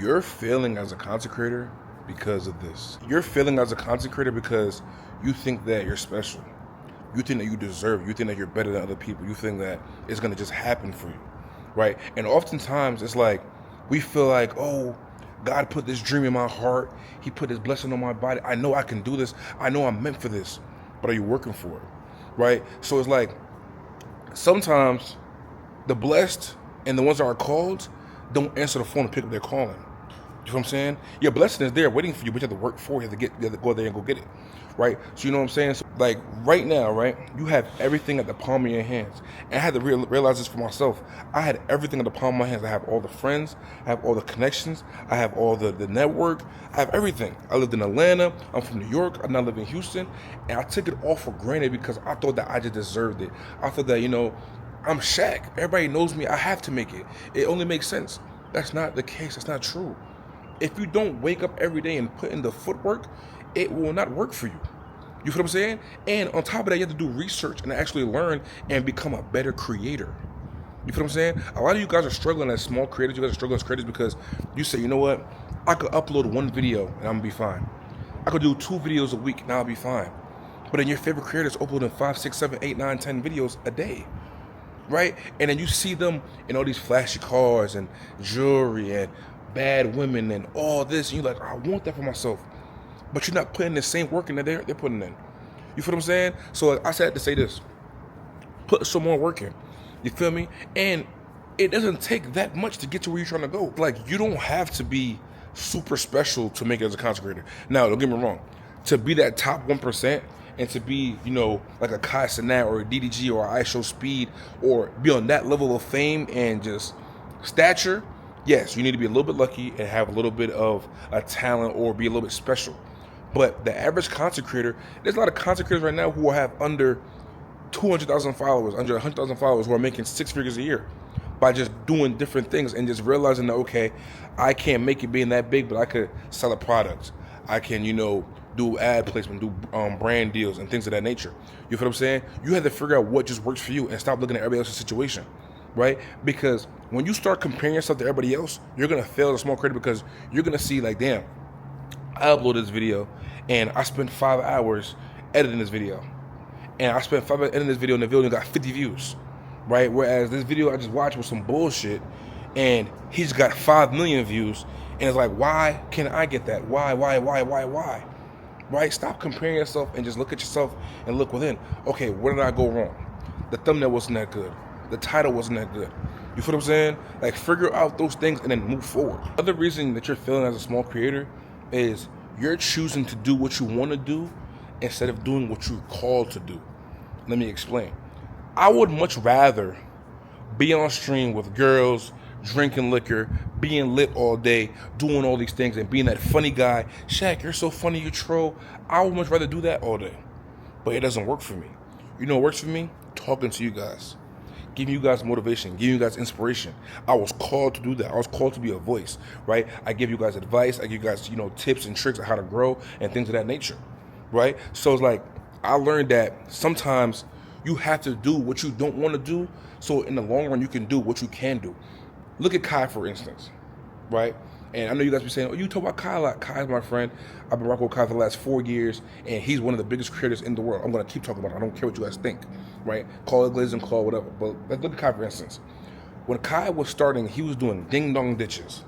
You're failing as a content creator because of this. You're failing as a content creator because you think that you're special. You think that you deserve. You think that you're better than other people. You think that it's gonna just happen for you, right? And oftentimes it's like we feel like, oh, God put this dream in my heart. He put this blessing on my body. I know I can do this. I know I'm meant for this. But are you working for it, right? So it's like sometimes the blessed and the ones that are called don't answer the phone and pick up their calling. You know what I'm saying? Your blessing is there waiting for you, but you have to work for it. You have to go there and go get it, right? So you know what I'm saying? So like right now, right? You have everything at the palm of your hands. And I had to realize this for myself. I had everything at the palm of my hands. I have all the friends. I have all the connections. I have all the network. I have everything. I lived in Atlanta. I'm from New York. I now live in Houston. And I took it all for granted because I thought that I just deserved it. I thought that, I'm Shaq. Everybody knows me. I have to make it. It only makes sense. That's not the case. That's not true. If you don't wake up every day and put in the footwork, it will not work for you. You feel what I'm saying? And on top of that, you have to do research and actually learn and become a better creator. You feel what I'm saying? A lot of you guys are struggling as small creators. You guys are struggling as creators because you say, you know what? I could upload one video and I'm gonna be fine. I could do 2 videos a week and I'll be fine. But then your favorite creators uploading 5, 6, 7, 8, 9, 10 videos a day. Right? And then you see them in all these flashy cars and jewelry and bad women and all this, and you're like, I want that for myself. But you're not putting the same work in that they're putting in. You feel what I'm saying? So I said to say this. Put some more work in. You feel me? And it doesn't take that much to get to where you're trying to go. Like, you don't have to be super special to make it as a content creator. Now, don't get me wrong. To be that top 1%, and to be, like a Kai Cenat or a DDG or a IShowSpeed, or be on that level of fame and just stature, yes, you need to be a little bit lucky and have a little bit of a talent or be a little bit special. But the average content creator, there's a lot of content creators right now who have under 200,000 followers, under 100,000 followers, who are making 6 figures a year by just doing different things and just realizing that, okay, I can't make it being that big, but I could sell a product. I can, do ad placement, do brand deals and things of that nature. You feel what I'm saying? You have to figure out what just works for you and stop looking at everybody else's situation, right? Because when you start comparing yourself to everybody else, you're going to fail as a small creator because you're going to see like, damn, I uploaded this video and I spent 5 hours editing this video. And I spent 5 hours editing this video and the video got 50 views, right? Whereas this video I just watched was some bullshit and he's got 5 million views. And it's like, why can't I get that? Why? Right? Stop comparing yourself and just look at yourself and look within. Okay, where did I go wrong? The thumbnail wasn't that good. The title wasn't that good. You feel what I'm saying? Like, figure out those things and then move forward. The other reason that you're failing as a small creator is you're choosing to do what you want to do instead of doing what you're called to do. Let me explain. I would much rather be on stream with girls, drinking liquor, being lit all day, doing all these things, and being that funny guy. Shaq, you're so funny, you troll. I would much rather do that all day. But it doesn't work for me. You know what works for me? Talking to you guys. Giving you guys motivation, giving you guys inspiration. I was called to do that. I was called to be a voice, right? I give you guys advice. I give you guys, tips and tricks on how to grow and things of that nature, right? So it's like, I learned that sometimes you have to do what you don't want to do, so in the long run, you can do what you can do. Look at Kai, for instance, right? And I know you guys be saying, oh, you talk about Kai a lot. Kai's my friend. I've been rocking with Kai for the last 4 years, and he's one of the biggest creators in the world. I'm going to keep talking about it. I don't care what you guys think, right? Call it glazing, call it whatever. But let's look at Kai, for instance. When Kai was starting, he was doing ding-dong ditches.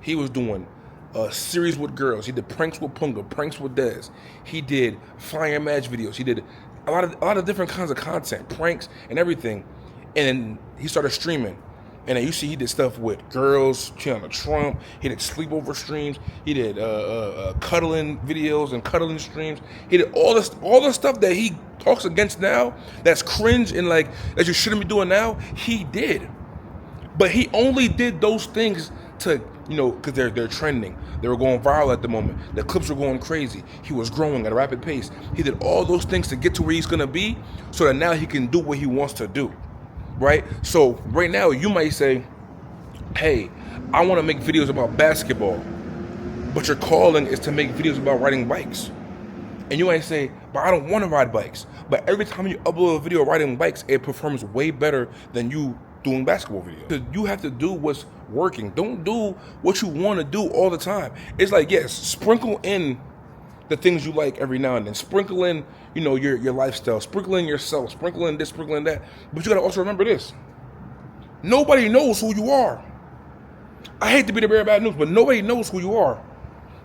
He was doing a series with girls. He did pranks with Punga, pranks with Dez. He did fire match videos. He did a lot of different kinds of content, pranks and everything. And then he started streaming. And then you see he did stuff with girls, Tiana Trump. He did sleepover streams. He did cuddling videos and cuddling streams. He did all the stuff that he talks against now, that's cringe and like that you shouldn't be doing now. He did, but he only did those things to because they're trending. They were going viral at the moment. The clips were going crazy. He was growing at a rapid pace. He did all those things to get to where he's gonna be, so that now he can do what he wants to do. Right? So right now you might say, hey, I want to make videos about basketball, but your calling is to make videos about riding bikes. And you might say, but I don't want to ride bikes. But every time you upload a video riding bikes, it performs way better than you doing basketball videos. You have to do what's working. Don't do what you want to do all the time. It's like, yes, sprinkle in the things you like every now and then. Sprinkle in, your lifestyle. Sprinkle in yourself. Sprinkle in this, sprinkle in that. But you got to also remember this. Nobody knows who you are. I hate to be the bearer of bad news, but nobody knows who you are,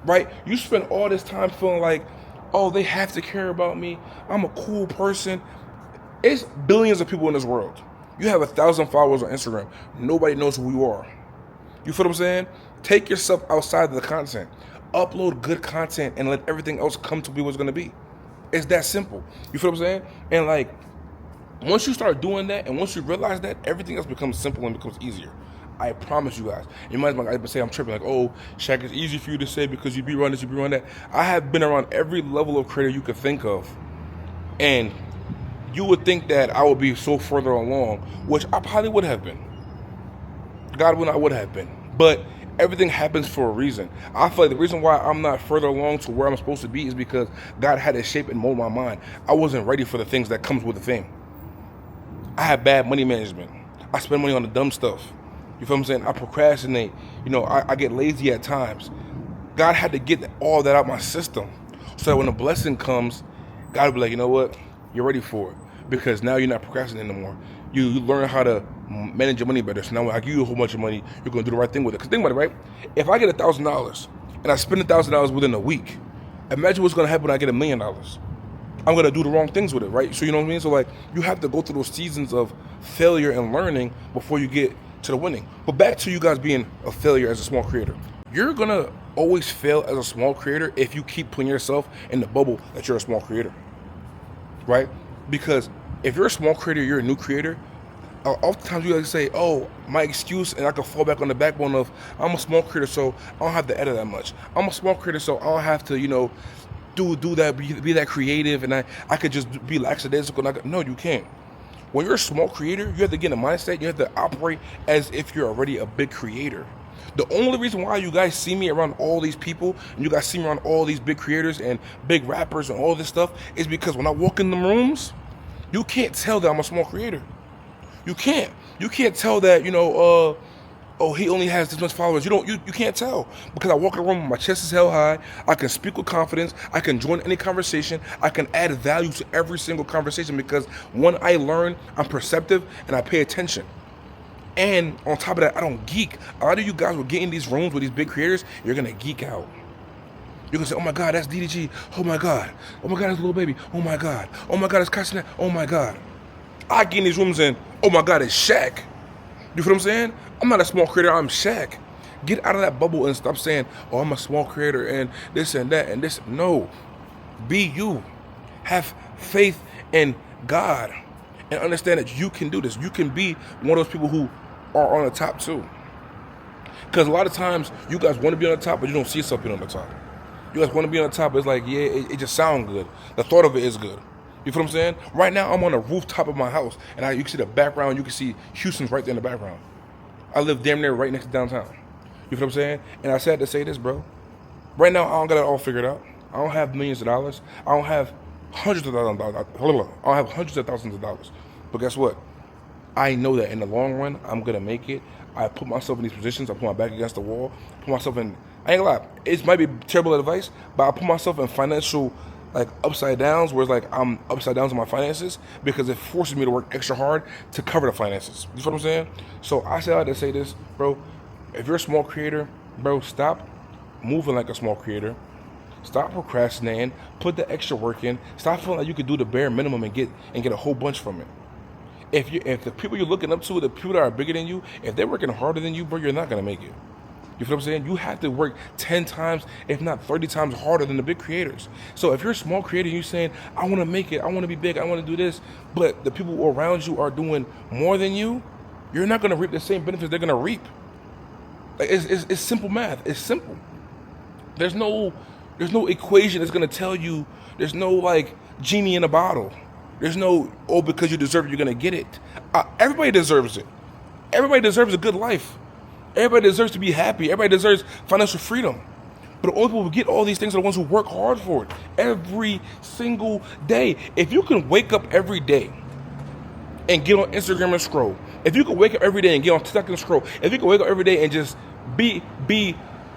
right? You spend all this time feeling like, oh, they have to care about me. I'm a cool person. It's billions of people in this world. You have 1,000 followers on Instagram. Nobody knows who you are. You feel what I'm saying? Take yourself outside of the content. Upload good content and let everything else come to be what's going to be. It's that simple. You feel what I'm saying? And like, once you start doing that and once you realize that, everything else becomes simple and becomes easier. I promise you guys. You might as well say I'm tripping, like, oh, Shaq, it's easy for you to say because you be around this, you be around that. I have been around every level of creator you could think of. And you would think that I would be so further along, which I probably would have been. God willing, I would have been. But everything happens for a reason. I feel like the reason why I'm not further along to where I'm supposed to be is because God had to shape and mold my mind. I wasn't ready for the things that comes with the fame. I had bad money management. I spend money on the dumb stuff. You feel what I'm saying? I procrastinate. I get lazy at times. God had to get all that out my system so that when the blessing comes, God will be like, you know what? You're ready for it. Because now you're not procrastinating anymore. You learn how to manage your money better. So now when I give you a whole bunch of money, you're going to do the right thing with it. Because think about it, right? If I get $1,000 and I spend $1,000 within a week, imagine what's going to happen when I get $1 million. I'm going to do the wrong things with it, right? So you know what I mean? So like, you have to go through those seasons of failure and learning before you get to the winning. But back to you guys being a failure as a small creator. You're going to always fail as a small creator if you keep putting yourself in the bubble that you're a small creator, right? Because if you're a small creator, you're a new creator, oftentimes you guys say, oh, my excuse, and I can fall back on the backbone of, I'm a small creator, so I don't have to edit that much. I'm a small creator, so I don't have to, do that, be that creative, and I could just be lackadaisical. No, you can't. When you're a small creator, you have to get in a mindset, you have to operate as if you're already a big creator. The only reason why you guys see me around all these people, and you guys see me around all these big creators and big rappers and all this stuff, is because when I walk in the rooms, you can't tell that I'm a small creator. You can't. You can't tell that, oh, he only has this much followers. You can't tell. Because I walk in the room, my chest is held high, I can speak with confidence, I can join any conversation, I can add value to every single conversation because when I learn, I'm perceptive and I pay attention. And on top of that, I don't geek. A lot of you guys will get in these rooms with these big creators, you're going to geek out. You're going to say, oh my God, that's DDG. Oh my God, that's Lil Baby. Oh my God, it's Cassidy. Oh my God. I get in these rooms and, oh my God, it's Shaq. You feel what I'm saying? I'm not a small creator, I'm Shaq. Get out of that bubble and stop saying, oh, I'm a small creator and this and that and this. No. Be you. Have faith in God and understand that you can do this. You can be one of those people who are on the top too. Because a lot of times you guys want to be on the top, but you don't see yourself being on the top. You guys want to be on the top, it's like, yeah, it just sounds good. The thought of it is good. You feel what I'm saying? Right now, I'm on the rooftop of my house, and you can see the background. You can see Houston's right there in the background. I live damn near right next to downtown. You feel what I'm saying? And I said to say this, bro. Right now, I don't got it all figured out. I don't have millions of dollars. I don't have hundreds of thousands of dollars. I don't have hundreds of thousands of dollars. But guess what? I know that in the long run, I'm going to make it. I put myself in these positions. I put my back against the wall. Put myself in, I ain't gonna lie, it might be terrible advice, but I put myself in financial upside downs, where it's like I'm upside down to my finances because it forces me to work extra hard to cover the finances. You feel what I'm saying? So I say I like to say this, bro. If you're a small creator, bro, stop moving like a small creator. Stop procrastinating. Put the extra work in. Stop feeling like you could do the bare minimum and get a whole bunch from it. If the people you're looking up to, the people that are bigger than you, if they're working harder than you, bro, you're not gonna make it. You feel what I'm saying? You have to work 10 times, if not 30 times harder than the big creators. So if you're a small creator and you're saying, I want to make it, I want to be big, I want to do this, but the people around you are doing more than you, you're not going to reap the same benefits they're going to reap. Like it's simple math. It's simple. There's no equation that's going to tell you, there's no genie in a bottle. There's no, oh, because you deserve it, you're going to get it. Everybody deserves it. Everybody deserves a good life. Everybody deserves to be happy. Everybody deserves financial freedom. But the only people who get all these things are the ones who work hard for it every single day. If you can wake up every day and get on Instagram and scroll, If you could wake up every day and get on TikTok and scroll, if you could wake up every day and just be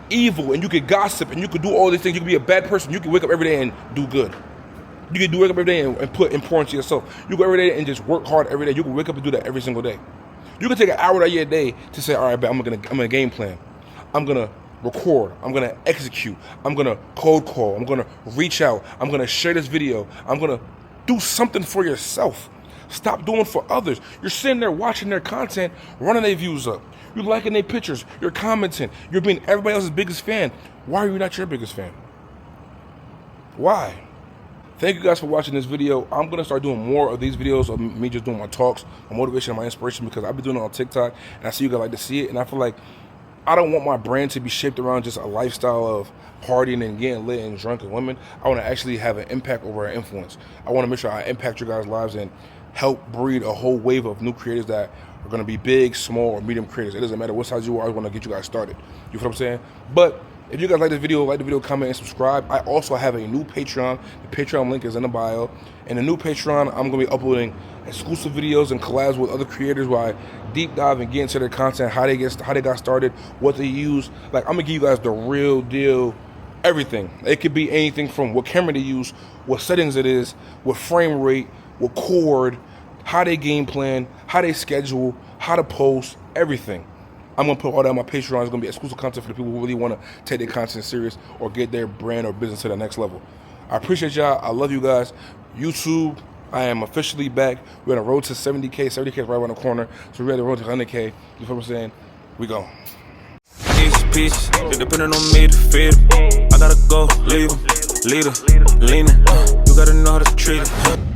evil, and you could gossip, and you could do all these things, you could be a bad person, you could wake up every day and do good. You can wake up every day and put importance to yourself. You go every day and just work hard every day. You can wake up and do that every single day. You can take an hour out of your day to say, all right, but I'm gonna game plan. I'm gonna record. I'm gonna execute. I'm gonna cold call. I'm gonna reach out. I'm gonna share this video. I'm gonna do something for yourself. Stop doing for others. You're sitting there watching their content, running their views up. You're liking their pictures. You're commenting. You're being everybody else's biggest fan. Why are you not your biggest fan? Why? Thank you guys for watching this video. I'm going to start doing more of these videos of me just doing my talks, my motivation, my inspiration, because I've been doing it on TikTok, and I see you guys like to see it, and I feel like I don't want my brand to be shaped around just a lifestyle of partying and getting lit and drunk with women. I want to actually have an impact over an influence. I want to make sure I impact your guys' lives and help breed a whole wave of new creators that are going to be big, small, or medium creators. It doesn't matter what size you are. I want to get you guys started. You feel what I'm saying? But if you guys like the video, comment, and subscribe. I also have a new Patreon. The Patreon link is in the bio. In the new Patreon, I'm going to be uploading exclusive videos and collabs with other creators where I deep dive and get into their content, how they got started, what they use. Like, I'm going to give you guys the real deal, everything. It could be anything from what camera they use, what settings it is, what frame rate, what cord, how they game plan, how they schedule, how to post, everything. I'm going to put all that on my Patreon. It's going to be exclusive content for the people who really want to take their content serious or get their brand or business to the next level. I appreciate y'all. I love you guys. YouTube, I am officially back. We're on the road to 70K. 70K is right around the corner. So we're at the road to 100K. You feel what I'm saying? We go. Each piece, they depending on me to feed it. I gotta go, leave 'em, leader, leaning. You gotta know how to treat it.